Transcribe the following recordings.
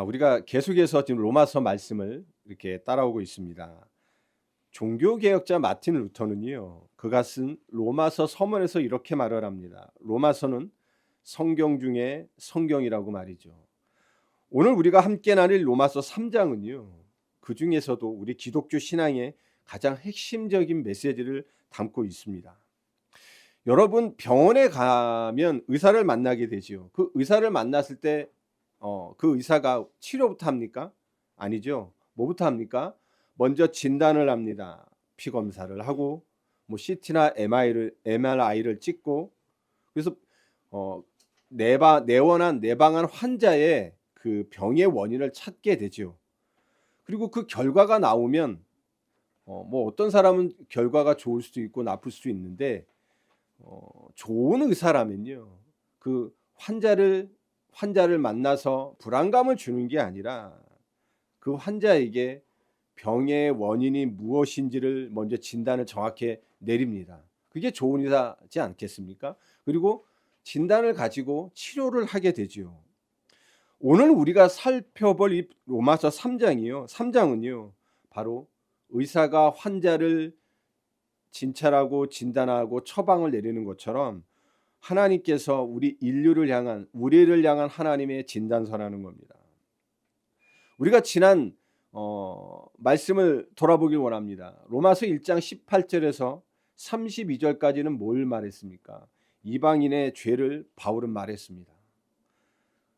우리가 계속해서 지금 로마서 말씀을 이렇게 따라오고 있습니다. 종교개혁자 마틴 루터는요, 그가 쓴 로마서 서문에서 이렇게 말을 합니다. 로마서는 성경 중에 성경이라고 말이죠. 오늘 우리가 함께 나눌 로마서 3장은요, 그 중에서도 우리 기독교 신앙의 가장 핵심적인 메시지를 담고 있습니다. 여러분, 병원에 가면 의사를 만나게 되지요. 그 의사를 만났을 때 그 의사가 치료부터 합니까? 아니죠. 뭐부터 합니까? 먼저 진단을 합니다. 피 검사를 하고 CT나 MRI를 찍고, 그래서 내방한 환자의 그 병의 원인을 찾게 되죠. 그리고 그 결과가 나오면 어떤 사람은 결과가 좋을 수도 있고 나쁠 수도 있는데, 좋은 의사라면요, 그 환자를 만나서 불안감을 주는 게 아니라 그 환자에게 병의 원인이 무엇인지를 먼저 진단을 정확히 내립니다. 그게 좋은 의사지 않겠습니까? 그리고 진단을 가지고 치료를 하게 되지요. 오늘 우리가 살펴볼 이 로마서 3장이요. 3장은요. 바로 의사가 환자를 진찰하고 진단하고 처방을 내리는 것처럼 하나님께서 우리를 향한 하나님의 진단서라는 겁니다. 우리가 지난 말씀을 돌아보길 원합니다. 로마서 1장 18절에서 32절까지는 뭘 말했습니까? 이방인의 죄를 바울은 말했습니다.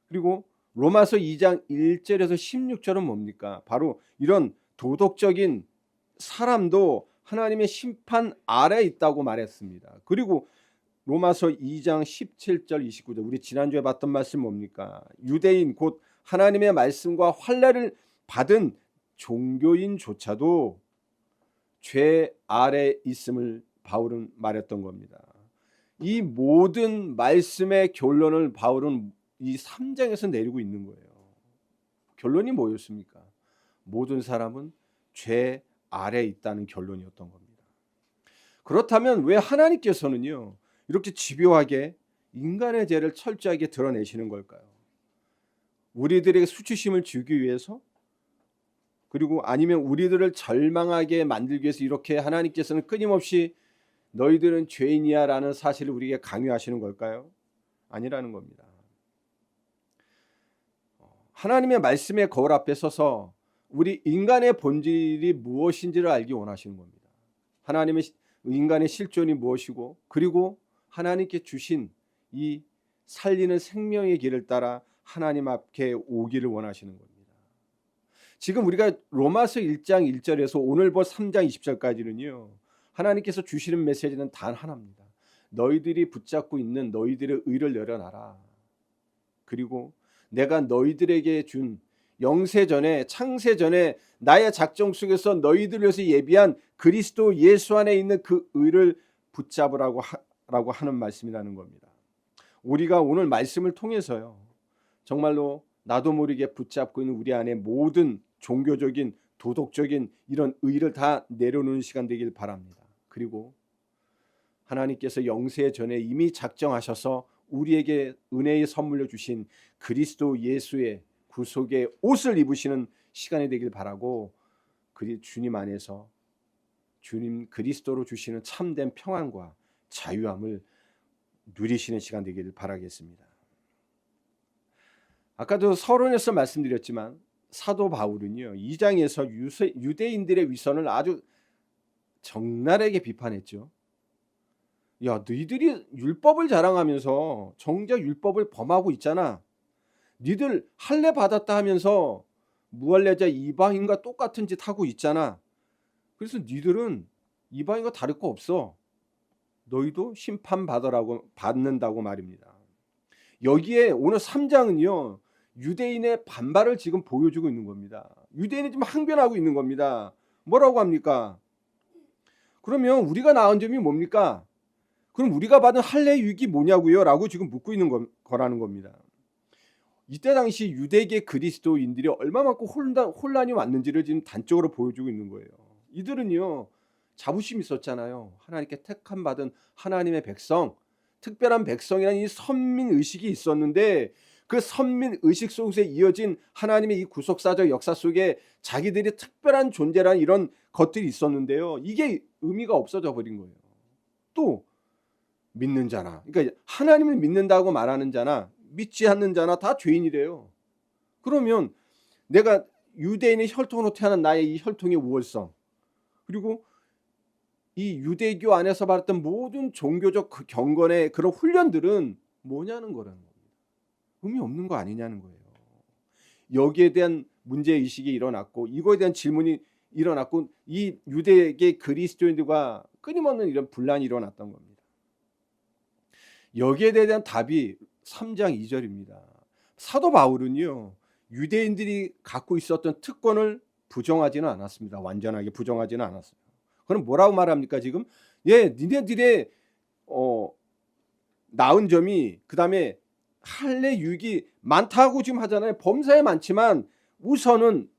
그리고 로마서 2장 1절에서 16절은 뭡니까? 바로 이런 도덕적인 사람도 하나님의 심판 아래에 있다고 말했습니다. 그리고 로마서 2장 17절 29절, 우리 지난주에 봤던 말씀 뭡니까? 유대인 곧 하나님의 말씀과 환례를 받은 종교인조차도 죄 아래 있음을 바울은 말했던 겁니다. 이 모든 말씀의 결론을 바울은 이 3장에서 내리고 있는 거예요. 결론이 뭐였습니까? 모든 사람은 죄 아래 있다는 결론이었던 겁니다. 그렇다면 왜 하나님께서는요, 이렇게 집요하게 인간의 죄를 철저하게 드러내시는 걸까요? 우리들에게 수치심을 주기 위해서? 그리고 아니면 우리들을 절망하게 만들기 위해서 이렇게 하나님께서는 끊임없이 너희들은 죄인이야 라는 사실을 우리에게 강요하시는 걸까요? 아니라는 겁니다. 하나님의 말씀의 거울 앞에 서서 우리 인간의 본질이 무엇인지를 알기 원하시는 겁니다. 인간의 실존이 무엇이고, 그리고 하나님께 주신 이 살리는 생명의 길을 따라 하나님 앞에 오기를 원하시는 겁니다. 지금 우리가 로마서 1장 1절에서 오늘 볼 3장 20절까지는요, 하나님께서 주시는 메시지는 단 하나입니다. 너희들이 붙잡고 있는 너희들의 의를 내려놔라. 그리고 내가 너희들에게 준 영세전에 창세전에 나의 작정 속에서 너희들을 위해서 예비한 그리스도 예수 안에 있는 그 의를 붙잡으라고 하는 말씀이라는 겁니다. 우리가 오늘 말씀을 통해서요, 정말로 나도 모르게 붙잡고 있는 우리 안에 모든 종교적인 도덕적인 이런 의를 다 내려놓는 시간 되길 바랍니다. 그리고 하나님께서 영세 전에 이미 작정하셔서 우리에게 은혜의 선물로 주신 그리스도 예수의 구속의 옷을 입으시는 시간이 되길 바라고, 주님 안에서 주님 그리스도로 주시는 참된 평안과 자유함을 누리시는 시간 되기를 바라겠습니다. 아까도 서론에서 말씀드렸지만 사도 바울은요, 2장에서 유대인들의 위선을 아주 적나라하게 비판했죠. 야, 너희들이 율법을 자랑하면서 정작 율법을 범하고 있잖아. 니들 할례 받았다 하면서 무할례자 이방인과 똑같은 짓 하고 있잖아. 그래서 니들은 이방인과 다를 거 없어. 너희도 받는다고 말입니다. 여기에 오늘 3장은요, 유대인의 반발을 지금 보여주고 있는 겁니다. 유대인이 지금 항변하고 있는 겁니다. 뭐라고 합니까? 그러면 우리가 나은 점이 뭡니까? 그럼 우리가 받은 할례 유익이 뭐냐고요? 라고 지금 묻고 있는 거라는 겁니다. 이때 당시 유대계 그리스도인들이 얼마만큼 혼란이 왔는지를 지금 단적으로 보여주고 있는 거예요. 이들은요, 자부심이 있었잖아요. 하나님께 택함 받은 하나님의 백성, 특별한 백성이라는 이 선민 의식이 있었는데, 그 선민 의식 속에서 이어진 하나님의 이 구속사적 역사 속에 자기들이 특별한 존재라는 이런 것들이 있었는데요. 이게 의미가 없어져 버린 거예요. 또 믿는 자나, 그러니까 하나님을 믿는다고 말하는 자나 믿지 않는 자나 다 죄인이래요. 그러면 내가 유대인의 혈통으로 태어난 나의 이 혈통의 우월성, 그리고 이 유대교 안에서 받았던 모든 종교적 그 경건의 그런 훈련들은 뭐냐는 거라는 겁니다. 의미 없는 거 아니냐는 거예요. 여기에 대한 문제의식이 일어났고 이거에 대한 질문이 일어났고 이 유대계 그리스도인들과 끊임없는 이런 분란이 일어났던 겁니다. 여기에 대한 답이 3장 2절입니다. 사도 바울은요, 유대인들이 갖고 있었던 특권을 부정하지는 않았습니다. 완전하게 부정하지는 않았어요. 그럼 뭐라고 말합니까 지금? 예, 니네들의 나은 점이, 그 다음에 할례 유익이 많다고 지금 하잖아요. 범사에 많지만 우선은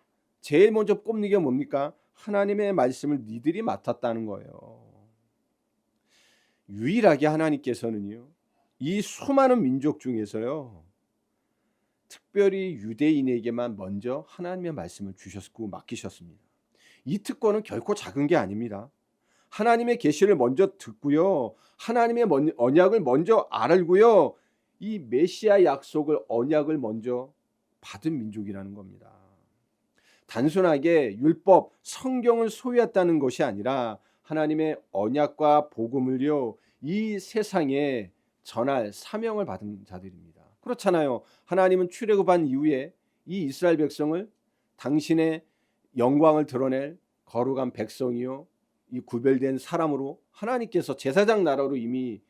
제일 먼저 꼽는 게 뭡니까? 하나님의 말씀을 니들이 맡았다는 거예요. 유일하게 하나님께서는요, 이 수많은 민족 중에서요, 특별히 유대인에게만 먼저 하나님의 말씀을 주셨고 맡기셨습니다. 이 특권은 결코 작은 게 아닙니다. 하나님의 계시를 먼저 듣고요, 하나님의 언약을 먼저 알고요, 이 메시아 약속을 언약을 먼저 받은 민족이라는 겁니다. 단순하게 율법, 성경을 소유했다는 것이 아니라 하나님의 언약과 복음을요, 이 세상에 전할 사명을 받은 자들입니다. 그렇잖아요. 하나님은 출애굽한 이후에 이 이스라엘 백성을 당신의 영광을 드러낼 거룩한 백성이요, 이 구별된 사람으로 하나님께서 제사장 나라로 이미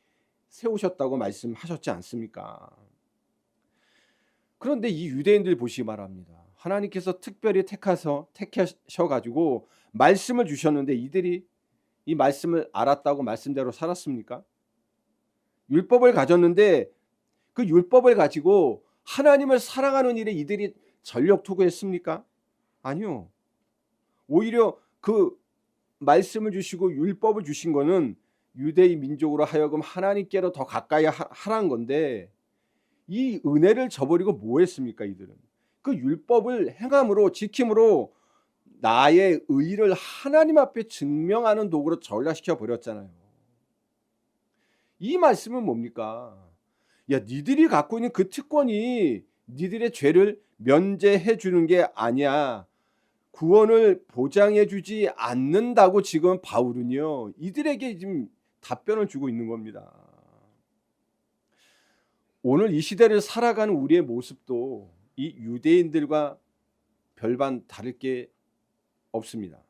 세우셨다고 말씀하셨지 않습니까? 그런데 이 유대인들 보시기 바랍니다. 하나님께서 특별히 택하셔가지고 말씀을 주셨는데 이들이 이 말씀을 알았다고 말씀대로 살았습니까? 율법을 가졌는데 그 율법을 가지고 하나님을 사랑하는 일에 이들이 전력 투구했습니까? 아니요. 오히려 그 말씀을 주시고 율법을 주신 거는 유대인 민족으로 하여금 하나님께로 더 가까이 하라는 건데, 이 은혜를 저버리고 뭐 했습니까? 이들은 그 율법을 행함으로, 지킴으로 나의 의를 하나님 앞에 증명하는 도구로 전락시켜 버렸잖아요. 이 말씀은 뭡니까? 야, 니들이 갖고 있는 그 특권이 니들의 죄를 면제해 주는 게 아니야, 구원을 보장해 주지 않는다고 지금 바울은요, 이들에게 지금 답변을 주고 있는 겁니다. 오늘 이 시대를 살아가는 우리의 모습도 이 유대인들과 별반 다를 게 없습니다.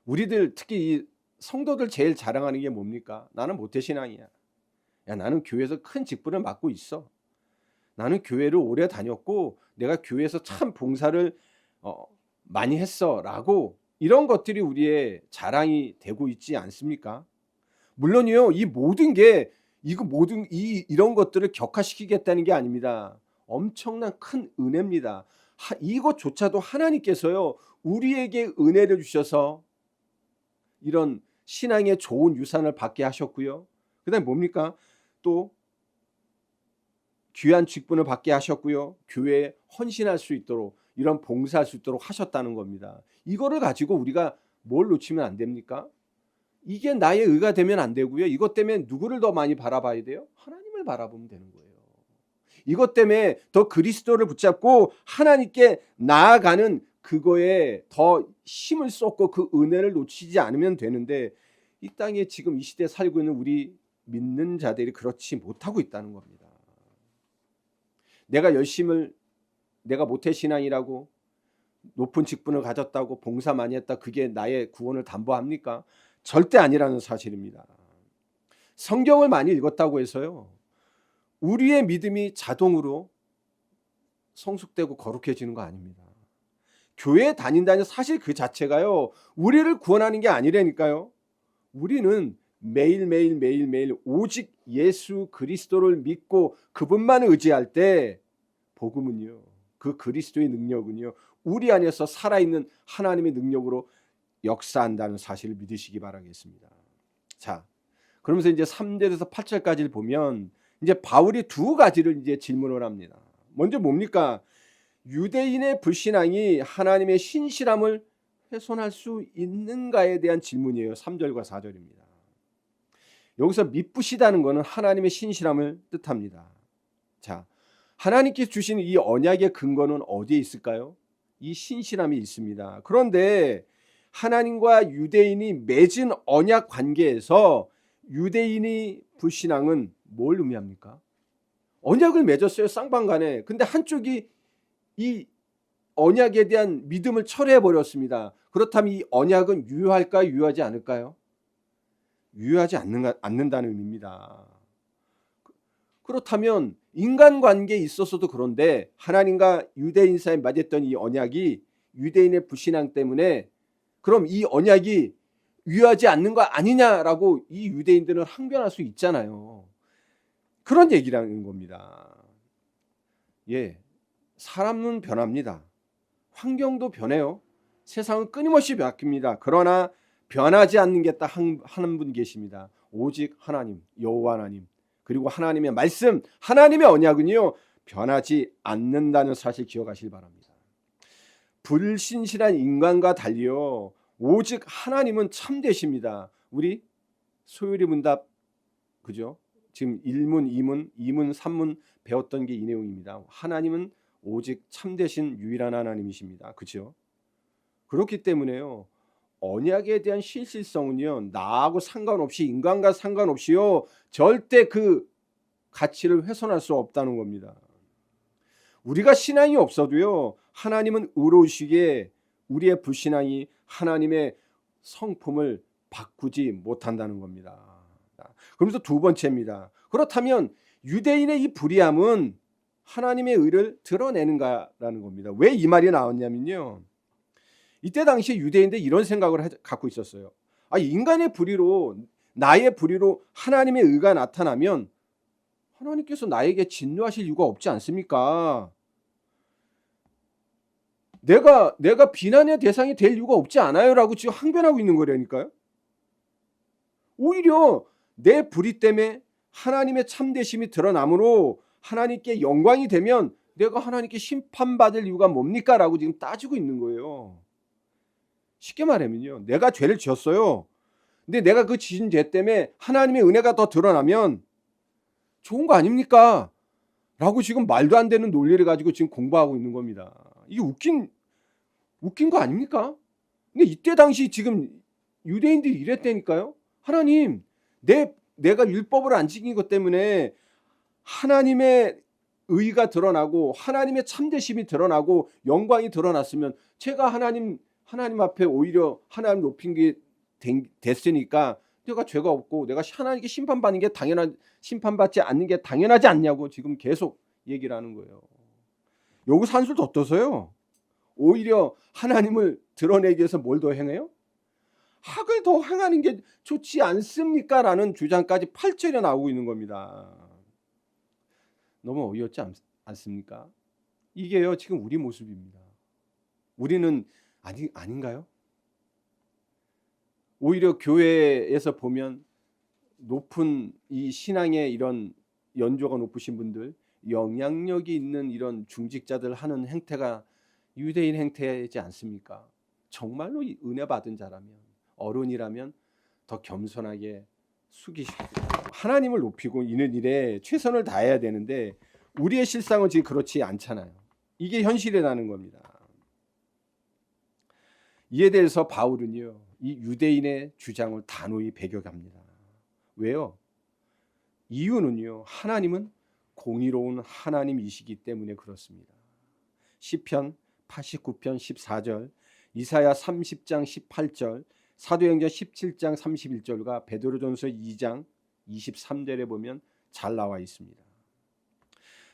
우리들 특히 이 성도들 제일 자랑하는 게 뭡니까? 나는 모태신앙이야. 야, 나는 교회에서 큰 직분을 맡고 있어. 나는 교회를 오래 다녔고 내가 교회에서 참 봉사를 많이 했어 라고, 이런 것들이 우리의 자랑이 되고 있지 않습니까? 물론이요, 이 모든 게 이런 것들을 격화시키겠다는 게 아닙니다. 엄청난 큰 은혜입니다. 이것조차도 하나님께서요, 우리에게 은혜를 주셔서 이런 신앙의 좋은 유산을 받게 하셨고요, 그 다음에 뭡니까? 또 귀한 직분을 받게 하셨고요, 교회에 헌신할 수 있도록, 이런 봉사할 수 있도록 하셨다는 겁니다. 이거를 가지고 우리가 뭘 놓치면 안 됩니까? 이게 나의 의가 되면 안 되고요, 이것 때문에 누구를 더 많이 바라봐야 돼요? 하나님을 바라보면 되는 거예요. 이것 때문에 더 그리스도를 붙잡고 하나님께 나아가는 그거에 더 힘을 쏟고 그 은혜를 놓치지 않으면 되는데, 이 땅에 지금 이 시대에 살고 있는 우리 믿는 자들이 그렇지 못하고 있다는 겁니다. 내가 모태신앙이라고 높은 직분을 가졌다고 봉사 많이 했다, 그게 나의 구원을 담보합니까? 절대 아니라는 사실입니다. 성경을 많이 읽었다고 해서요, 우리의 믿음이 자동으로 성숙되고 거룩해지는 거 아닙니다. 교회에 다닌다는 사실 그 자체가요, 우리를 구원하는 게 아니라니까요. 우리는 매일매일 오직 예수 그리스도를 믿고 그분만 의지할 때 복음은요, 그 그리스도의 능력은요, 우리 안에서 살아있는 하나님의 능력으로 역사한다는 사실을 믿으시기 바라겠습니다. 자, 그러면서 이제 3절에서 8절까지를 보면 이제 바울이 두 가지를 이제 질문을 합니다. 먼저 뭡니까? 유대인의 불신앙이 하나님의 신실함을 훼손할 수 있는가에 대한 질문이에요. 3절과 4절입니다. 여기서 미쁘시다는 것은 하나님의 신실함을 뜻합니다. 자, 하나님께 주신 이 언약의 근거는 어디에 있을까요? 이 신실함이 있습니다. 그런데 하나님과 유대인이 맺은 언약 관계에서 유대인이 불신앙은 뭘 의미합니까? 언약을 맺었어요, 쌍방간에. 근데 한쪽이 이 언약에 대한 믿음을 철회해 버렸습니다. 그렇다면 이 언약은 유효할까요? 유효하지 않을까요? 유효하지 않는다는 의미입니다. 그렇다면 인간관계에 있어서도 그런데 하나님과 유대인 사이에 맺었던 이 언약이 유대인의 불신앙 때문에 그럼 이 언약이 유효하지 않는 거 아니냐라고 이 유대인들은 항변할 수 있잖아요. 그런 얘기라는 겁니다. 예, 사람은 변합니다. 환경도 변해요. 세상은 끊임없이 바뀝니다. 그러나 변하지 않는 게 딱 한 분 계십니다. 오직 하나님, 여호와 하나님. 그리고 하나님의 말씀, 하나님의 언약은요 변하지 않는다는 사실 기억하시기 바랍니다. 불신실한 인간과 달리요 오직 하나님은 참되십니다. 우리 소요리 문답 그죠? 지금 1문, 2문, 2문, 3문 배웠던 게 이 내용입니다. 하나님은 오직 참되신 유일한 하나님이십니다. 그렇죠? 그렇기 때문에요. 언약에 대한 신실성은요. 나하고 상관없이 인간과 상관없이요. 절대 그 가치를 훼손할 수 없다는 겁니다. 우리가 신앙이 없어도요. 하나님은 의로우시기에 우리의 불신앙이 하나님의 성품을 바꾸지 못한다는 겁니다. 그러면서 두 번째입니다. 그렇다면 유대인의 이 불의함은 하나님의 의를 드러내는가라는 겁니다. 왜 이 말이 나왔냐면요. 이때 당시에 유대인들이 이런 생각을 갖고 있었어요. 인간의 불의로 나의 불의로 하나님의 의가 나타나면 하나님께서 나에게 진노하실 이유가 없지 않습니까? 내가 비난의 대상이 될 이유가 없지 않아요라고 지금 항변하고 있는 거라니까요. 오히려 내 불의 때문에 하나님의 참되심이 드러나므로 하나님께 영광이 되면 내가 하나님께 심판받을 이유가 뭡니까? 라고 지금 따지고 있는 거예요. 쉽게 말하면요. 내가 죄를 지었어요. 근데 내가 그 지은 죄 때문에 하나님의 은혜가 더 드러나면 좋은 거 아닙니까? 라고 지금 말도 안 되는 논리를 가지고 지금 공부하고 있는 겁니다. 이게 웃긴 거 아닙니까? 근데 이때 당시 지금 유대인들이 이랬다니까요. 하나님, 내가 율법을 안 지킨 것 때문에 하나님의 의가 드러나고 하나님의 참되심이 드러나고 영광이 드러났으면 제가 하나님 앞에 오히려 하나님 높인 게 됐으니까 내가 죄가 없고 내가 하나님께 심판받는 게 심판받지 않는 게 당연하지 않냐고 지금 계속 얘기를 하는 거예요. 여기서 한술 더 떠서요. 오히려 하나님을 드러내기 위해서 뭘 더 행해요? 학을 더 행하는 게 좋지 않습니까? 라는 주장까지 8절에 나오고 있는 겁니다. 너무 어이없지 않습니까? 이게요 지금 우리 모습입니다. 우리는 아닌가요? 오히려 교회에서 보면 높은 이 신앙의 이런 연조가 높으신 분들, 영향력이 있는 이런 중직자들 하는 행태가 유대인 행태이지 않습니까? 정말로 은혜 받은 자라면, 어른이라면 더 겸손하게 숙이시고 하나님을 높이고 이는 일에 최선을 다해야 되는데 우리의 실상은 지금 그렇지 않잖아요. 이게 현실이라는 겁니다. 이에 대해서 바울은요, 이 유대인의 주장을 단호히 배격합니다. 왜요? 이유는요, 하나님은 공의로운 하나님이시기 때문에 그렇습니다. 시편 89편 14절, 이사야 30장 18절, 사도행전 17장 31절과 베드로전서 2장 23절에 보면 잘 나와 있습니다.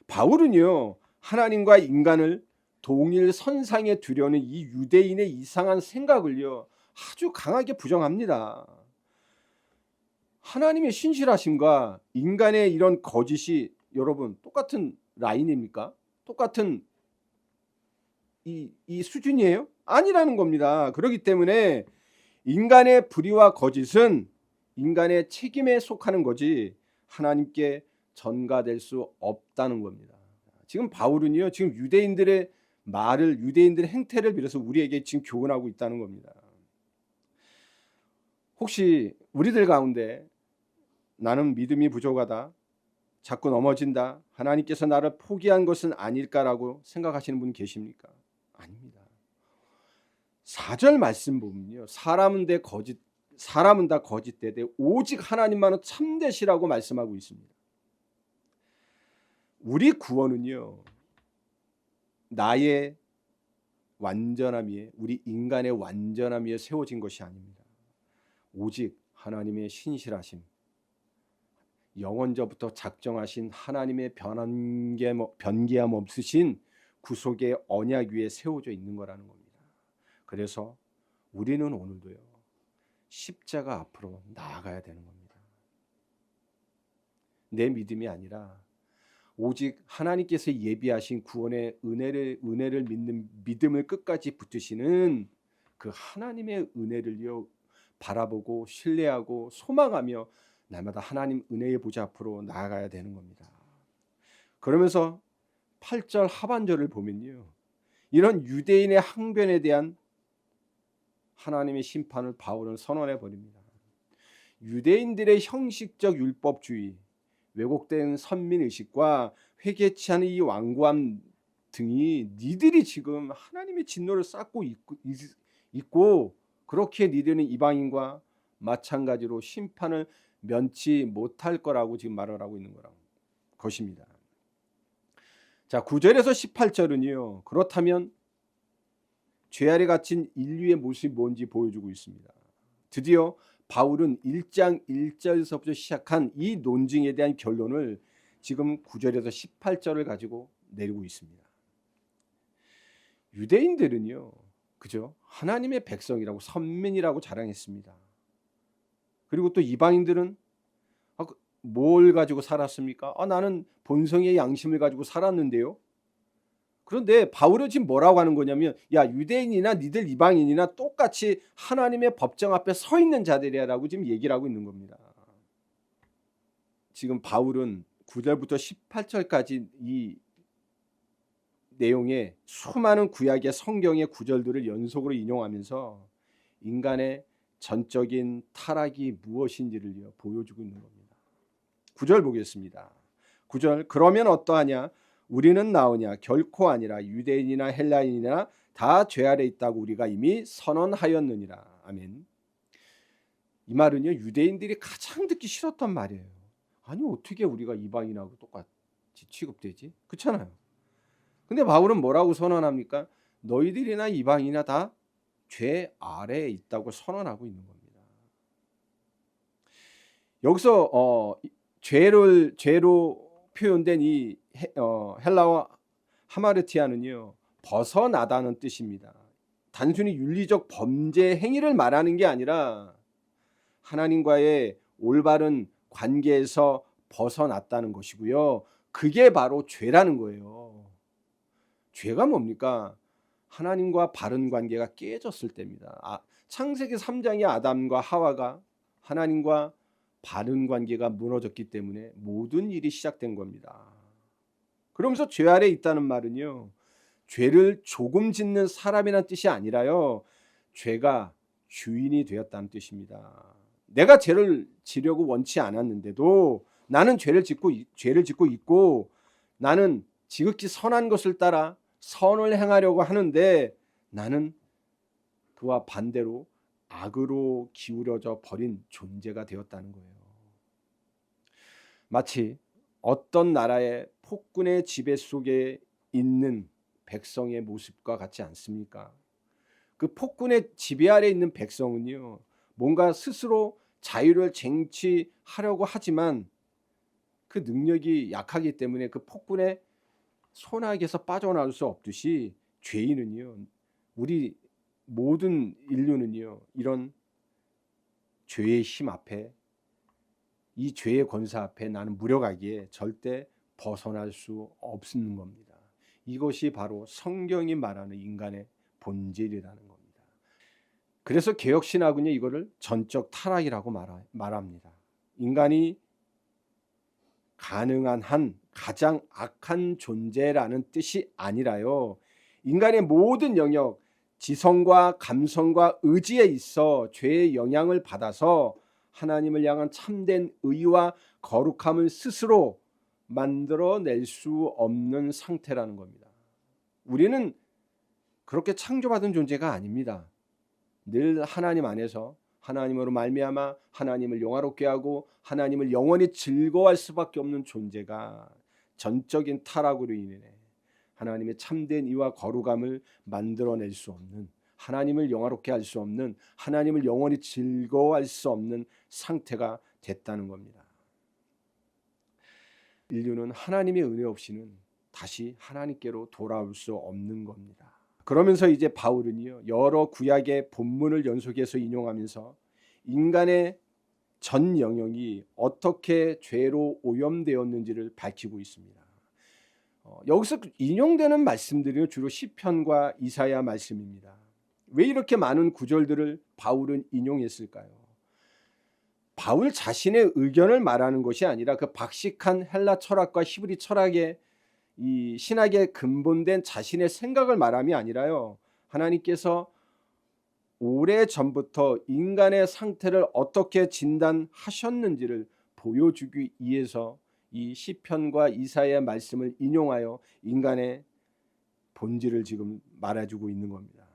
바울은요, 하나님과 인간을 동일 선상에 두려는 이 유대인의 이상한 생각을요 아주 강하게 부정합니다. 하나님의 신실하심과 인간의 이런 거짓이 여러분 똑같은 라인입니까? 똑같은 이 수준이에요? 아니라는 겁니다. 그렇기 때문에 인간의 불의와 거짓은 인간의 책임에 속하는 거지 하나님께 전가될 수 없다는 겁니다. 지금 바울은요, 지금 유대인들의 말을, 유대인들의 행태를 빌어서 우리에게 지금 교훈하고 있다는 겁니다. 혹시 우리들 가운데 나는 믿음이 부족하다, 자꾸 넘어진다, 하나님께서 나를 포기한 것은 아닐까라고 생각하시는 분 계십니까? 아닙니다. 4절 말씀 보면요, 사람은 다 거짓되되 오직 하나님만은 참되시라고 말씀하고 있습니다. 우리 구원은요, 나의 완전함 위에, 우리 인간의 완전함 위에 세워진 것이 아닙니다. 오직 하나님의 신실하심, 영원저부터 작정하신 하나님의 변개함 없으신 구속의 언약 위에 세워져 있는 거라는 겁니다. 그래서 우리는 오늘도요, 십자가 앞으로 나아가야 되는 겁니다. 내 믿음이 아니라 오직 하나님께서 예비하신 구원의 은혜를 믿는 믿음을 끝까지 붙드시는 그 하나님의 은혜를요 바라보고 신뢰하고 소망하며 날마다 하나님 은혜의 보좌 앞으로 나아가야 되는 겁니다. 그러면서 8절 하반절을 보면요, 이런 유대인의 항변에 대한 하나님의 심판을 바울은 선언해 버립니다. 유대인들의 형식적 율법주의, 왜곡된 선민의식과 회개치 않은 이 완고함 등이 니들이 지금 하나님의 진노를 쌓고 있고 그렇게 니들은 이방인과 마찬가지로 심판을 면치 못할 거라고 지금 말을 하고 있는 것입니다. 자, 9절에서 18절은요, 그렇다면 죄 아래 갇힌 인류의 모습이 뭔지 보여주고 있습니다. 드디어 바울은 1장 1절에서부터 시작한 이 논증에 대한 결론을 지금 9절에서 18절을 가지고 내리고 있습니다. 유대인들은요, 그죠? 하나님의 백성이라고, 선민이라고 자랑했습니다. 그리고 또 이방인들은 뭘 가지고 살았습니까? 나는 본성의 양심을 가지고 살았는데요. 그런데 바울은 지금 뭐라고 하는 거냐면, 야, 유대인이나 니들 이방인이나 똑같이 하나님의 법정 앞에 서 있는 자들이라고 지금 얘기를 하고 있는 겁니다. 지금 바울은 9절부터 18절까지 이 내용의 수많은 구약의 성경의 구절들을 연속으로 인용하면서 인간의 전적인 타락이 무엇인지를 보여주고 있는 겁니다. 9절 보겠습니다. 9절, 그러면 어떠하냐? 우리는 나으냐? 결코 아니라 유대인이나 헬라인이나 다 죄 아래 있다고 우리가 이미 선언하였느니라. 아멘. 이 말은요, 유대인들이 가장 듣기 싫었단 말이에요. 아니, 어떻게 우리가 이방인하고 똑같이 취급되지? 그렇잖아요. 근데 바울은 뭐라고 선언합니까? 너희들이나 이방인이나 다 죄 아래에 있다고 선언하고 있는 겁니다. 여기서 죄로 표현된 이 헬라어 하마르티아는요, 벗어나다는 뜻입니다. 단순히 윤리적 범죄 행위를 말하는 게 아니라 하나님과의 올바른 관계에서 벗어났다는 것이고요. 그게 바로 죄라는 거예요. 죄가 뭡니까? 하나님과 바른 관계가 깨졌을 때입니다. 창세기 3장의 아담과 하와가 하나님과 바른 관계가 무너졌기 때문에 모든 일이 시작된 겁니다. 그러면서 죄 아래 있다는 말은요, 죄를 조금 짓는 사람이라는 뜻이 아니라요, 죄가 주인이 되었다는 뜻입니다. 내가 죄를 지려고 원치 않았는데도 나는 죄를 짓고 있고, 나는 지극히 선한 것을 따라 선을 행하려고 하는데 나는 그와 반대로 악으로 기울어져 버린 존재가 되었다는 거예요. 마치 어떤 나라의 폭군의 지배 속에 있는 백성의 모습과 같지 않습니까? 그 폭군의 지배 아래 있는 백성은요, 뭔가 스스로 자유를 쟁취하려고 하지만 그 능력이 약하기 때문에 그 폭군의 손아귀에서 빠져나올 수 없듯이 죄인은요, 우리 모든 인류는요, 이런 죄의 힘 앞에, 이 죄의 권세 앞에 나는 무력하기에 절대 벗어날 수 없는 겁니다. 이것이 바로 성경이 말하는 인간의 본질이라는 겁니다. 그래서 개혁신학은요, 이거를 전적 타락이라고 말합니다. 인간이 가능한 한 가장 악한 존재라는 뜻이 아니라요. 인간의 모든 영역, 지성과 감성과 의지에 있어 죄의 영향을 받아서 하나님을 향한 참된 의와 거룩함을 스스로 만들어낼 수 없는 상태라는 겁니다. 우리는 그렇게 창조받은 존재가 아닙니다. 늘 하나님 안에서 하나님으로 말미암아 하나님을 영화롭게 하고 하나님을 영원히 즐거워할 수밖에 없는 존재가 전적인 타락으로 인해 하나님의 참된 이와 거룩함을 만들어낼 수 없는, 하나님을 영화롭게 할 수 없는, 하나님을 영원히 즐거워할 수 없는 상태가 됐다는 겁니다. 인류는 하나님의 은혜 없이는 다시 하나님께로 돌아올 수 없는 겁니다. 그러면서 이제 바울은요, 여러 구약의 본문을 연속해서 인용하면서 인간의 전 영역이 어떻게 죄로 오염되었는지를 밝히고 있습니다. 여기서 인용되는 말씀들이 주로 시편과 이사야 말씀입니다. 왜 이렇게 많은 구절들을 바울은 인용했을까요? 바울 자신의 의견을 말하는 것이 아니라 그 박식한 헬라 철학과 히브리 철학의 이 신학의 근본된 자신의 생각을 말함이 아니라요, 하나님께서 오래 전부터 인간의 상태를 어떻게 진단하셨는지를 보여주기 위해서 이 시편과 이사야의 말씀을 인용하여 인간의 본질을 지금 말해주고 있는 겁니다.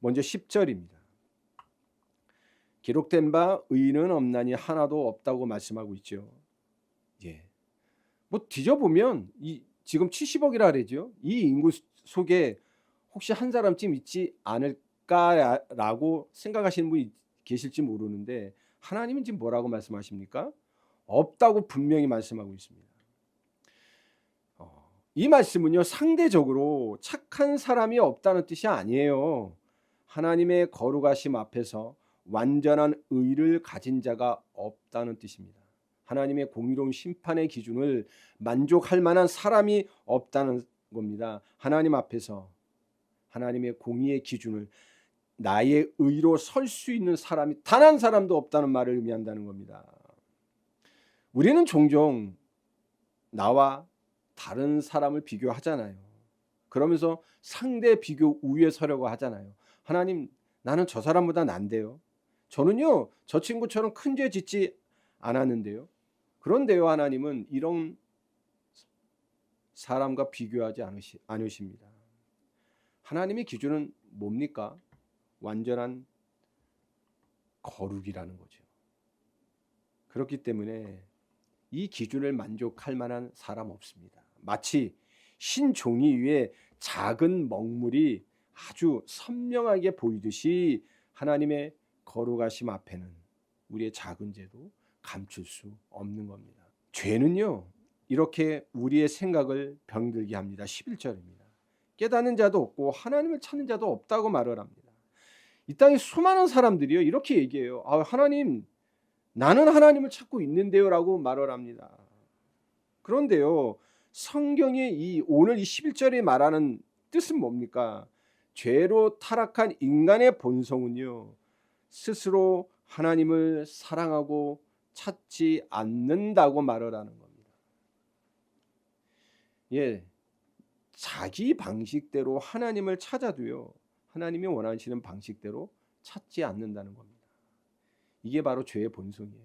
먼저 10절입니다. 기록된 바 의인은 없나니 하나도 없다고 말씀하고 있죠. 예. 뭐 뒤져보면 이 지금 70억이라 그러죠. 이 인구 속에 혹시 한 사람쯤 있지 않을까라고 생각하시는 분이 계실지 모르는데, 하나님은 지금 뭐라고 말씀하십니까? 없다고 분명히 말씀하고 있습니다. 이 말씀은요, 상대적으로 착한 사람이 없다는 뜻이 아니에요. 하나님의 거룩하심 앞에서 완전한 의를 가진 자가 없다는 뜻입니다. 하나님의 공의로운 심판의 기준을 만족할 만한 사람이 없다는 겁니다. 하나님 앞에서 하나님의 공의의 기준을 나의 의로 설 수 있는 사람이 단 한 사람도 없다는 말을 의미한다는 겁니다. 우리는 종종 나와 다른 사람을 비교하잖아요. 그러면서 상대 비교 우위에 서려고 하잖아요. 하나님, 나는 저 사람보다 난데요. 저는요, 저 친구처럼 큰 죄 짓지 않았는데요. 그런데요, 하나님은 이런 사람과 비교하지 않으십니다. 하나님의 기준은 뭡니까? 완전한 거룩이라는 거죠. 그렇기 때문에 이 기준을 만족할 만한 사람 없습니다. 마치 흰 종이 위에 작은 먹물이 아주 선명하게 보이듯이 하나님의 거룩하심 앞에는 우리의 작은 죄도 감출 수 없는 겁니다. 죄는요, 이렇게 우리의 생각을 병들게 합니다. 11절입니다. 깨닫는 자도 없고 하나님을 찾는 자도 없다고 말을 합니다. 이 땅에 수많은 사람들이요, 이렇게 얘기해요. 하나님, 나는 하나님을 찾고 있는데요 라고 말을 합니다. 그런데요, 성경의 이 오늘 이 11절에 말하는 뜻은 뭡니까? 죄로 타락한 인간의 본성은요, 스스로 하나님을 사랑하고 찾지 않는다고 말을 하는 겁니다. 예, 자기 방식대로 하나님을 찾아도요, 하나님이 원하시는 방식대로 찾지 않는다는 겁니다. 이게 바로 죄의 본성이에요.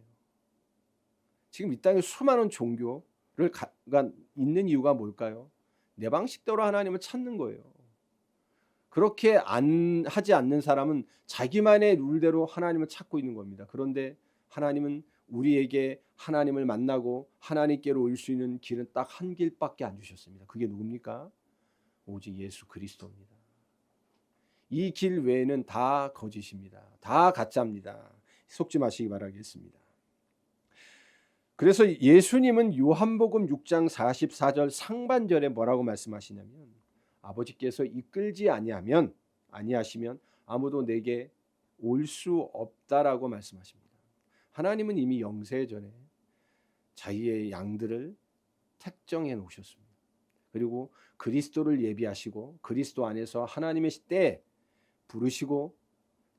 지금 이 땅에 수많은 종교를 있는 이유가 뭘까요? 내 방식대로 하나님을 찾는 거예요. 그렇게 하지 않는 사람은 자기만의 룰대로 하나님을 찾고 있는 겁니다. 그런데 하나님은 우리에게 하나님을 만나고 하나님께로 올 수 있는 길은 딱 한 길밖에 안 주셨습니다. 그게 누굽니까? 오직 예수 그리스도입니다. 이 길 외에는 다 거짓입니다. 다 가짜입니다. 속지 마시기 바라겠습니다. 그래서 예수님은 요한복음 6장 44절 상반절에 뭐라고 말씀하시냐면, 아버지께서 이끌지 아니하시면 아무도 내게 올 수 없다라고 말씀하십니다. 하나님은 이미 영세 전에 자기의 양들을 택정해 놓으셨습니다. 그리고 그리스도를 예비하시고 그리스도 안에서 하나님의 때 부르시고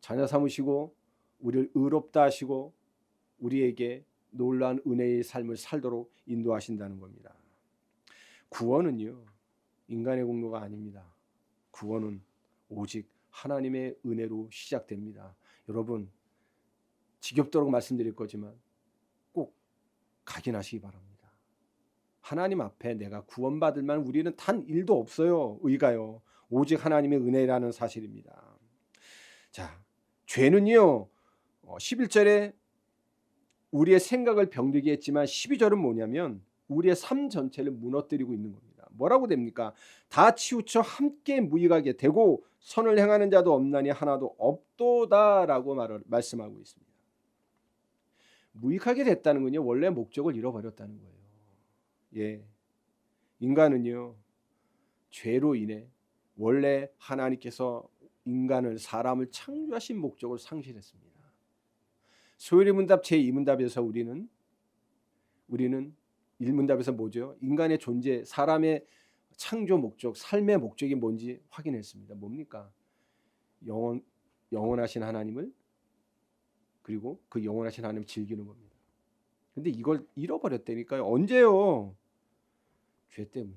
자녀 삼으시고 우리를 의롭다 하시고 우리에게 놀라운 은혜의 삶을 살도록 인도하신다는 겁니다. 구원은요, 인간의 공로가 아닙니다. 구원은 오직 하나님의 은혜로 시작됩니다. 여러분, 지겹도록 말씀드릴 거지만 꼭 각인하시기 바랍니다. 하나님 앞에 내가 구원받을 만한 우리는 단 1도 없어요. 의가요. 오직 하나님의 은혜라는 사실입니다. 자, 죄는요, 11절에 우리의 생각을 병들게 했지만 12절은 뭐냐면 우리의 삶 전체를 무너뜨리고 있는 겁니다. 뭐라고 됩니까? 다 치우쳐 함께 무익하게 되고 선을 행하는 자도 없나니 하나도 없도다라고 말씀하고 있습니다. 무익하게 됐다는 건요, 원래 목적을 잃어버렸다는 거예요. 예, 인간은요, 죄로 인해 원래 하나님께서 사람을 창조하신 목적을 상실했습니다. 소요리 문답 제2문답에서 우리는 1문답에서 뭐죠? 인간의 존재, 사람의 창조 목적, 삶의 목적이 뭔지 확인했습니다. 뭡니까? 영원하신 하나님을, 그리고 그 영원하신 하나님을 즐기는 겁니다. 근데 이걸 잃어버렸다니까요. 언제요? 죄 때문에.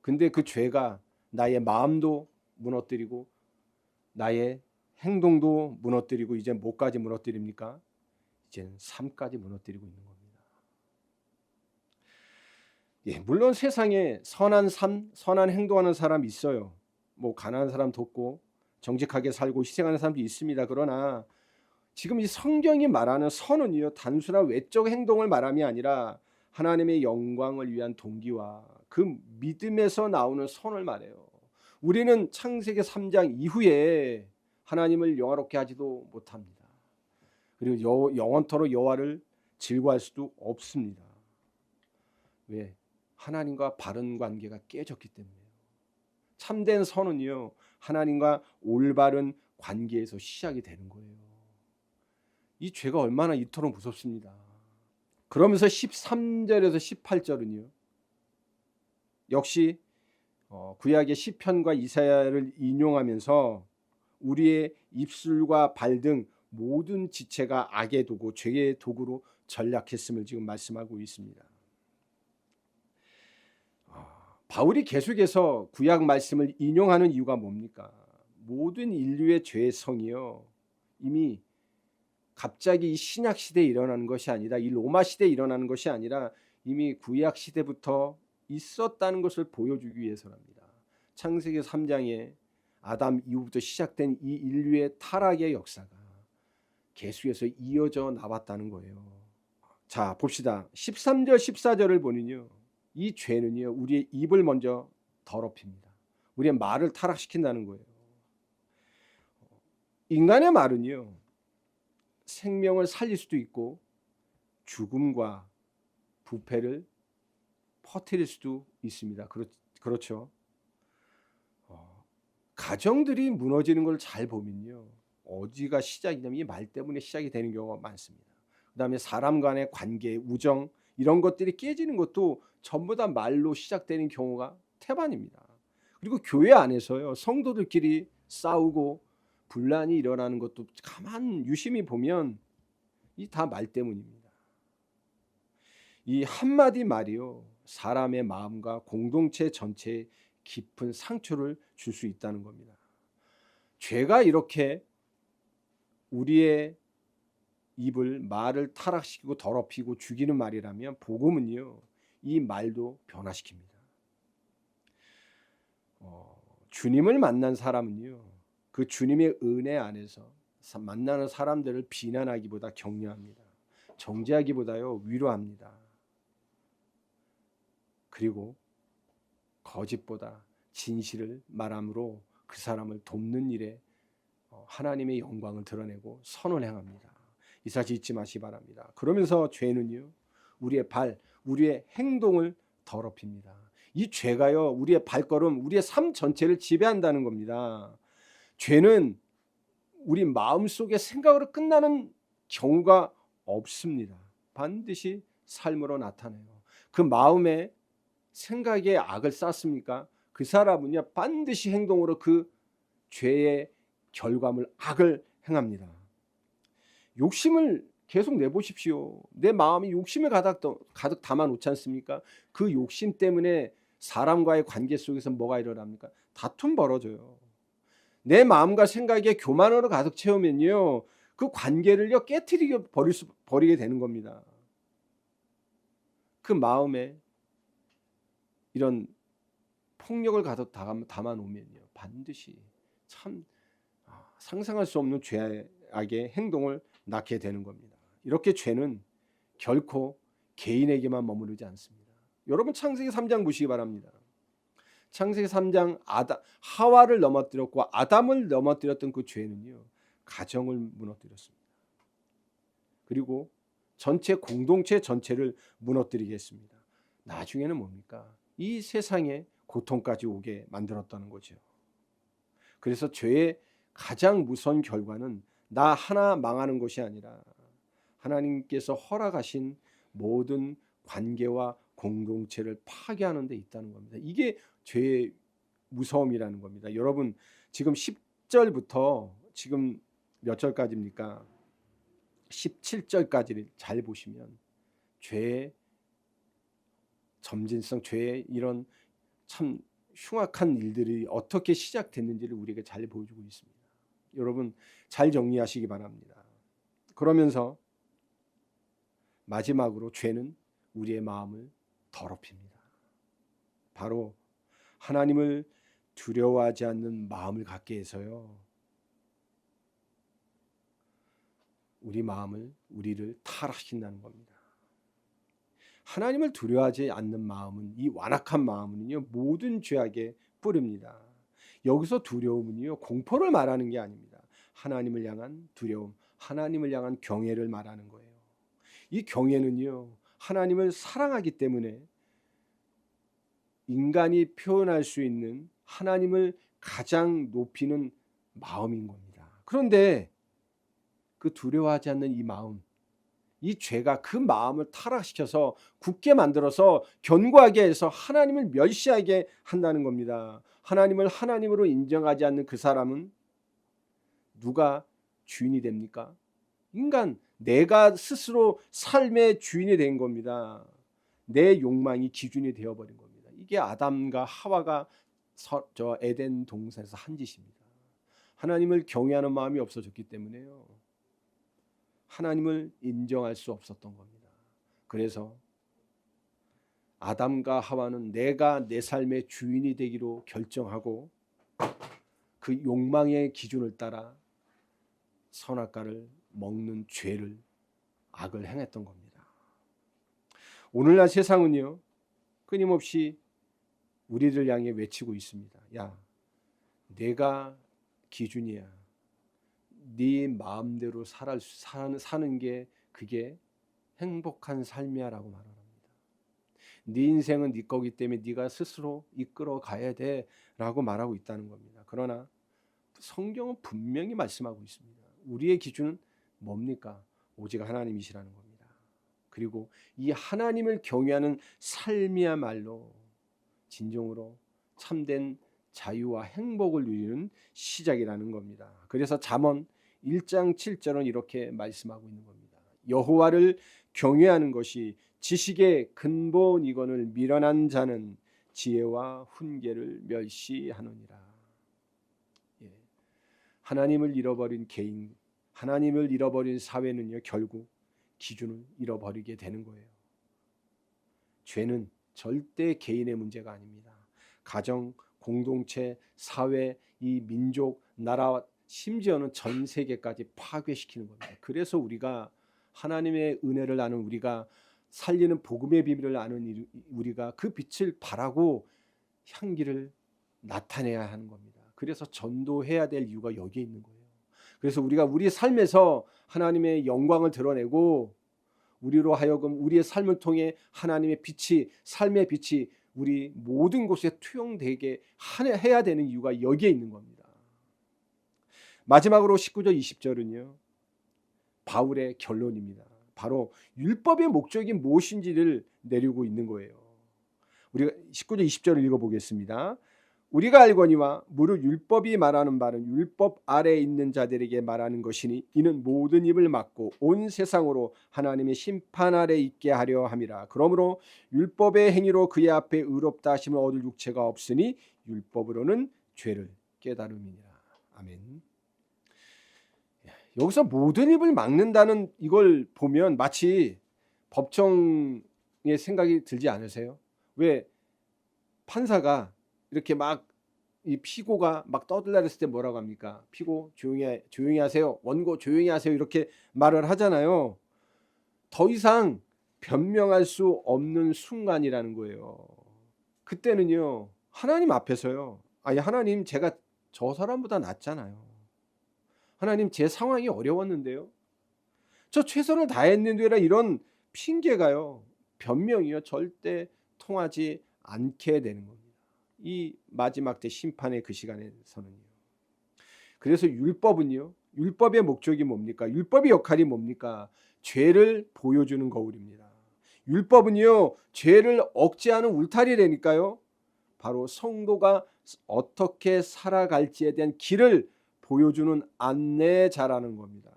근데 그 죄가 나의 마음도 무너뜨리고 나의 행동도 무너뜨리고 이제 뭐까지 무너뜨립니까? 이제는 삶까지 무너뜨리고 있는 겁니다. 예, 물론 세상에 선한 삶, 선한 행동하는 사람이 있어요. 뭐 가난한 사람 돕고 정직하게 살고 희생하는 사람도 있습니다. 그러나 지금 이 성경이 말하는 선은요, 단순한 외적 행동을 말함이 아니라 하나님의 영광을 위한 동기와 그 믿음에서 나오는 선을 말해요. 우리는 창세기 3장 이후에 하나님을 영화롭게 하지도 못합니다. 그리고 영원토록 여호와를 즐거워할 수도 없습니다. 왜? 하나님과 바른 관계가 깨졌기 때문에요. 참된 선은요, 하나님과 올바른 관계에서 시작이 되는 거예요. 이 죄가 얼마나 이토록 무섭습니다. 그러면서 13절에서 18절은요, 역시 구약의 시편과 이사야를 인용하면서 우리의 입술과 발 등 모든 지체가 악의 도구, 죄의 도구로 전락했음을 지금 말씀하고 있습니다. 바울이 계속해서 구약 말씀을 인용하는 이유가 뭡니까? 모든 인류의 죄의 성이요, 이미 갑자기 이 신약 시대에 일어나는 것이 아니라, 이 로마 시대에 일어나는 것이 아니라 이미 구약 시대부터 있었다는 것을 보여주기 위해서랍니다. 창세기 3장에 아담 이후부터 시작된 이 인류의 타락의 역사가 계속해서 이어져 나왔다는 거예요. 자, 봅시다. 13절 14절을 보면요, 이 죄는요, 우리의 입을 먼저 더럽힙니다. 우리의 말을 타락시킨다는 거예요. 인간의 말은요, 생명을 살릴 수도 있고 죽음과 부패를 퍼뜨릴 수도 있습니다. 그렇죠. 가정들이 무너지는 걸 잘 보면요, 어디가 시작이냐면 이 말 때문에 시작이 되는 경우가 많습니다. 그 다음에 사람 간의 관계, 우정, 이런 것들이 깨지는 것도 전부 다 말로 시작되는 경우가 태반입니다. 그리고 교회 안에서요, 성도들끼리 싸우고 분란이 일어나는 것도 가만 유심히 보면 이 다 말 때문입니다. 이 한마디 말이요, 사람의 마음과 공동체 전체에 깊은 상처를 줄 수 있다는 겁니다. 죄가 이렇게 우리의 입을, 말을 타락시키고 더럽히고 죽이는 말이라면 복음은요, 이 말도 변화시킵니다. 주님을 만난 사람은요, 그 주님의 은혜 안에서 만나는 사람들을 비난하기보다 격려합니다. 정죄하기보다요, 위로합니다. 그리고 거짓보다 진실을 말함으로 그 사람을 돕는 일에 하나님의 영광을 드러내고 선을 행합니다. 이 사실 잊지 마시기 바랍니다. 그러면서 죄는요, 우리의 발, 우리의 행동을 더럽힙니다. 이 죄가요, 우리의 발걸음, 우리의 삶 전체를 지배한다는 겁니다. 죄는 우리 마음속의 생각으로 끝나는 경우가 없습니다. 반드시 삶으로 나타나요. 그 마음에 생각에 악을 쌓습니까? 그 사람은요, 반드시 행동으로 그 죄의 결과물, 악을 행합니다. 욕심을 계속 내보십시오. 내 마음이 욕심을 가득 담아 놓지 않습니까? 그 욕심 때문에 사람과의 관계 속에서 뭐가 일어납니까? 다툼 벌어져요. 내 마음과 생각에 교만으로 가득 채우면요, 그 관계를요 깨트리게 버리게 되는 겁니다. 그 마음에 이런 폭력을 가득 담아 놓으면요, 반드시 참 상상할 수 없는 죄악의 행동을 낳게 되는 겁니다. 이렇게 죄는 결코 개인에게만 머무르지 않습니다. 여러분, 창세기 3장 보시기 바랍니다. 창세기 3장 하와를 넘어뜨렸고 아담을 넘어뜨렸던 그 죄는요, 가정을 무너뜨렸습니다. 그리고 전체 공동체 전체를 무너뜨리겠습니다. 나중에는 뭡니까? 이 세상에 고통까지 오게 만들었다는 거죠. 그래서 죄의 가장 무서운 결과는 나 하나 망하는 것이 아니라 하나님께서 허락하신 모든 관계와 공동체를 파괴하는 데 있다는 겁니다. 이게 죄의 무서움이라는 겁니다. 여러분, 지금 10절부터 지금 몇 절까지입니까? 17절까지를 잘 보시면 죄의 점진성, 죄의 이런 참 흉악한 일들이 어떻게 시작됐는지를 우리에게 잘 보여주고 있습니다. 여러분, 잘 정리하시기 바랍니다. 그러면서 마지막으로 죄는 우리의 마음을 더럽힙니다. 바로 하나님을 두려워하지 않는 마음을 갖게 해서요, 우리를 타락시킨다는 겁니다. 하나님을 두려워하지 않는 마음은, 이 완악한 마음은요, 모든 죄악의 뿌리입니다. 여기서 두려움은요, 공포를 말하는 게 아닙니다. 하나님을 향한 두려움, 하나님을 향한 경외를 말하는 거예요. 이 경외는요, 하나님을 사랑하기 때문에 인간이 표현할 수 있는 하나님을 가장 높이는 마음인 겁니다. 그런데 그 두려워하지 않는 이 마음, 이 죄가 그 마음을 타락시켜서 굳게 만들어서 견고하게 해서 하나님을 멸시하게 한다는 겁니다. 하나님을 하나님으로 인정하지 않는 그 사람은 누가 주인이 됩니까? 인간, 내가 스스로 삶의 주인이 된 겁니다. 내 욕망이 기준이 되어버린 겁니다. 이게 아담과 하와가 저 에덴 동산에서 한 짓입니다. 하나님을 경외하는 마음이 없어졌기 때문에요, 하나님을 인정할 수 없었던 겁니다. 그래서 아담과 하와는 내가 내 삶의 주인이 되기로 결정하고 그 욕망의 기준을 따라 선악과를 먹는 죄를, 악을 행했던 겁니다. 오늘날 세상은요, 끊임없이 우리를 향해 외치고 있습니다. 야, 내가 기준이야. 네 마음대로 사는 게 그게 행복한 삶이야 라고 말합니다. 네 인생은 네 거기 때문에 네가 스스로 이끌어 가야 돼 라고 말하고 있다는 겁니다. 그러나 성경은 분명히 말씀하고 있습니다. 우리의 기준은 뭡니까? 오직 하나님이시라는 겁니다. 그리고 이 하나님을 경외하는 삶이야말로 진정으로 참된 자유와 행복을 누리는 시작이라는 겁니다. 그래서 잠언 1장 7절은 이렇게 말씀하고 있는 겁니다. 여호와를 경외하는 것이 지식의 근본이거늘 미련한 자는 지혜와 훈계를 멸시하느니라. 하나님을 잃어버린 개인, 하나님을 잃어버린 사회는요, 결국 기준을 잃어버리게 되는 거예요. 죄는 절대 개인의 문제가 아닙니다. 가정, 공동체, 사회, 이 민족, 나라, 심지어는 전 세계까지 파괴시키는 겁니다. 그래서 우리가 하나님의 은혜를 아는 우리가, 살리는 복음의 비밀을 아는 우리가 그 빛을 발하고 향기를 나타내야 하는 겁니다. 그래서 전도해야 될 이유가 여기에 있는 거예요. 그래서 우리가 우리 삶에서 하나님의 영광을 드러내고 우리로 하여금 우리의 삶을 통해 하나님의 빛이, 삶의 빛이 우리 모든 곳에 투영되게 해야 되는 이유가 여기에 있는 겁니다. 마지막으로 19절 20절은요, 바울의 결론입니다. 바로 율법의 목적이 무엇인지를 내리고 있는 거예요. 우리가 19절 20절을 읽어보겠습니다. 우리가 알거니와 무릇 율법이 말하는 바는 율법 아래에 있는 자들에게 말하는 것이니 이는 모든 입을 막고 온 세상으로 하나님의 심판 아래 있게 하려 함이라. 그러므로 율법의 행위로 그의 앞에 의롭다 하심을 얻을 육체가 없으니 율법으로는 죄를 깨달음이니라. 아멘. 여기서 모든 입을 막는다는 이걸 보면 마치 법정의 생각이 들지 않으세요? 왜 판사가 이렇게 막 이 피고가 막 떠들라랬을 때 뭐라고 합니까? 피고 조용히 하세요. 원고 조용히 하세요. 이렇게 말을 하잖아요. 더 이상 변명할 수 없는 순간이라는 거예요. 그때는요. 하나님 앞에서요. 아니 하나님 제가 저 사람보다 낫잖아요. 하나님 제 상황이 어려웠는데요. 저 최선을 다했는데라 이런 핑계가요. 변명이요. 절대 통하지 않게 되는 겁니다. 이 마지막 때 심판의 그 시간에서는요. 그래서 율법은요. 율법의 목적이 뭡니까? 율법의 역할이 뭡니까? 죄를 보여주는 거울입니다. 율법은요. 죄를 억제하는 울타리라니까요. 바로 성도가 어떻게 살아갈지에 대한 길을 보여주는 안내자라는 겁니다.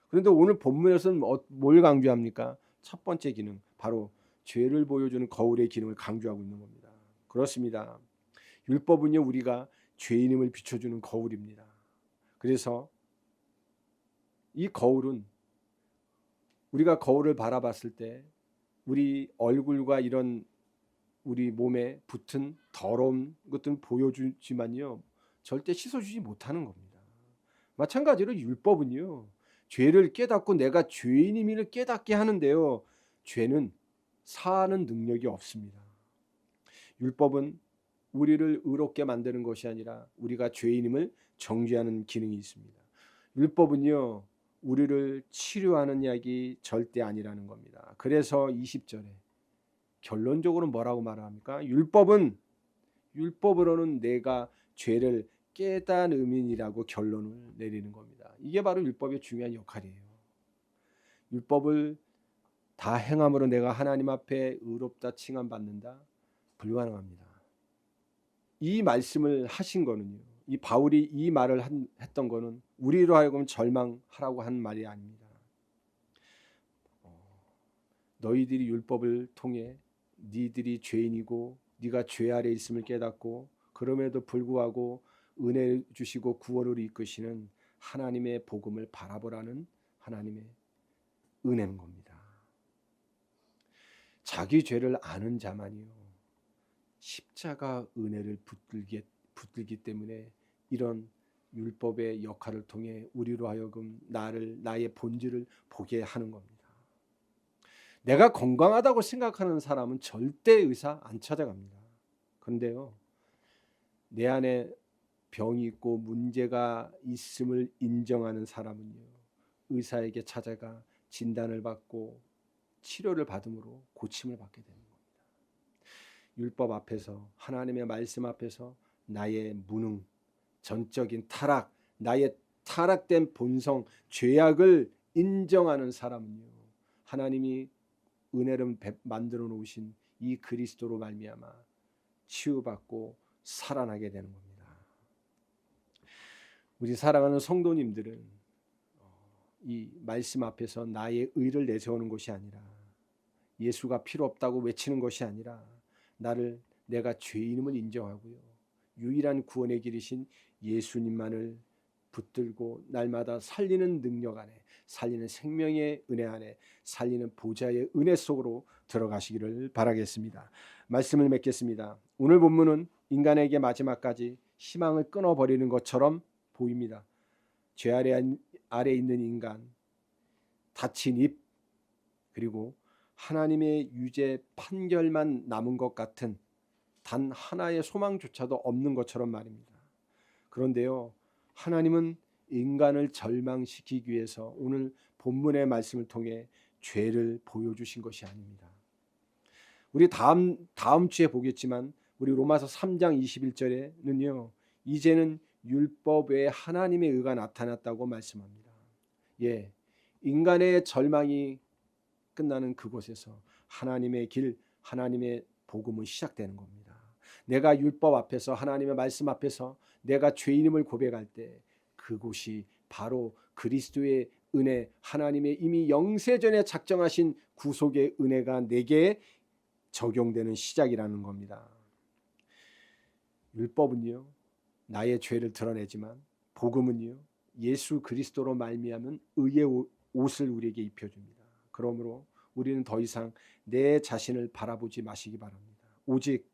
그런데 오늘 본문에서는 뭘 강조합니까? 첫 번째 기능, 바로 죄를 보여주는 거울의 기능을 강조하고 있는 겁니다. 그렇습니다. 율법은요 우리가 죄인임을 비춰주는 거울입니다. 그래서 이 거울은 우리가 거울을 바라봤을 때 우리 얼굴과 이런 우리 몸에 붙은 더러운 것들은 보여주지만요 절대 씻어주지 못하는 겁니다. 마찬가지로 율법은요 죄를 깨닫고 내가 죄인임을 깨닫게 하는데요 죄는 사하는 능력이 없습니다. 율법은 우리를 의롭게 만드는 것이 아니라 우리가 죄인임을 정죄하는 기능이 있습니다. 율법은요 우리를 치료하는 약이 절대 아니라는 겁니다. 그래서 20절에 결론적으로 뭐라고 말합니까? 율법으로는 내가 죄를 깨달음이라고 결론을 내리는 겁니다. 이게 바로 율법의 중요한 역할이에요. 율법을 다 행함으로 내가 하나님 앞에 의롭다 칭함받는다? 불가능합니다. 이 말씀을 하신 거는요. 이 바울이 이 말을 했던 거는 우리로 하여금 절망하라고 한 말이 아닙니다. 너희들이 율법을 통해 니들이 죄인이고 네가 죄 아래 있음을 깨닫고 그럼에도 불구하고 은혜 주시고 구원으로 이끄시는 하나님의 복음을 바라보라는 하나님의 은혜인 겁니다. 자기 죄를 아는 자만이요 십자가 은혜를 붙들기 때문에 이런 율법의 역할을 통해 우리로 하여금 나의 본질을 보게 하는 겁니다. 내가 건강하다고 생각하는 사람은 절대 의사 안 찾아갑니다. 그런데요 내 안에 병이 있고 문제가 있음을 인정하는 사람은요 의사에게 찾아가 진단을 받고 치료를 받음으로 고침을 받게 되는 겁니다. 율법 앞에서 하나님의 말씀 앞에서 나의 무능, 전적인 타락, 나의 타락된 본성, 죄악을 인정하는 사람은요 하나님이 은혜를 만들어 놓으신 이 그리스도로 말미암아 치유받고 살아나게 되는 겁니다. 우리 사랑하는 성도님들은 이 말씀 앞에서 나의 의를 내세우는 것이 아니라 예수가 필요 없다고 외치는 것이 아니라 내가 죄인임을 인정하고요 유일한 구원의 길이신 예수님만을 붙들고 날마다 살리는 능력 안에 살리는 생명의 은혜 안에 살리는 보좌의 은혜 속으로 들어가시기를 바라겠습니다. 말씀을 맺겠습니다. 오늘 본문은 인간에게 마지막까지 희망을 끊어버리는 것처럼 보입니다. 죄 아래 있는 인간, 닫힌 입, 그리고 하나님의 유죄 판결만 남은 것 같은 단 하나의 소망조차도 없는 것처럼 말입니다. 그런데요 하나님은 인간을 절망시키기 위해서 오늘 본문의 말씀을 통해 죄를 보여주신 것이 아닙니다. 우리 다음 주에 보겠지만 우리 로마서 3장 21절에는요 이제는 율법 외에 하나님의 의가 나타났다고 말씀합니다. 예, 인간의 절망이 끝나는 그곳에서 하나님의 길, 하나님의 복음은 시작되는 겁니다. 내가 율법 앞에서 하나님의 말씀 앞에서 내가 죄인임을 고백할 때 그곳이 바로 그리스도의 은혜, 하나님의 이미 영세전에 작정하신 구속의 은혜가 내게 적용되는 시작이라는 겁니다. 율법은요 나의 죄를 드러내지만 복음은요 예수 그리스도로 말미암은 의의 옷을 우리에게 입혀줍니다. 그러므로 우리는 더 이상 내 자신을 바라보지 마시기 바랍니다. 오직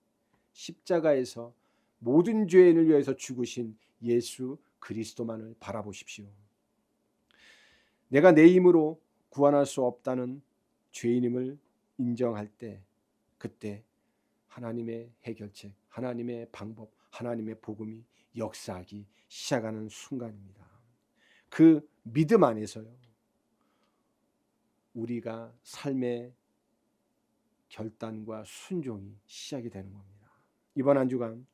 십자가에서 모든 죄인을 위해서 죽으신 예수 그리스도만을 바라보십시오. 내가 내 힘으로 구원할 수 없다는 죄인임을 인정할 때 그때 하나님의 해결책, 하나님의 방법, 하나님의 복음이 역사하기 시작하는 순간입니다. 그 믿음 안에서요 우리가 삶의 결단과 순종이 시작이 되는 겁니다. 이번 한 주간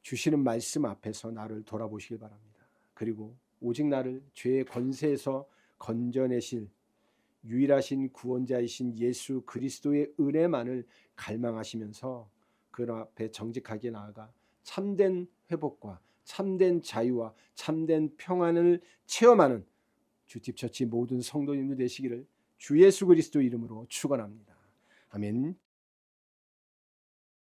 주시는 말씀 앞에서 나를 돌아보시길 바랍니다. 그리고 오직 나를 죄의 권세에서 건져내실 유일하신 구원자이신 예수 그리스도의 은혜만을 갈망하시면서 그 앞에 정직하게 나아가 참된 회복과 참된 자유와 참된 평안을 체험하는 주팁처치 모든 성도님들 되시기를 주 예수 그리스도 이름으로 축원합니다. 아멘.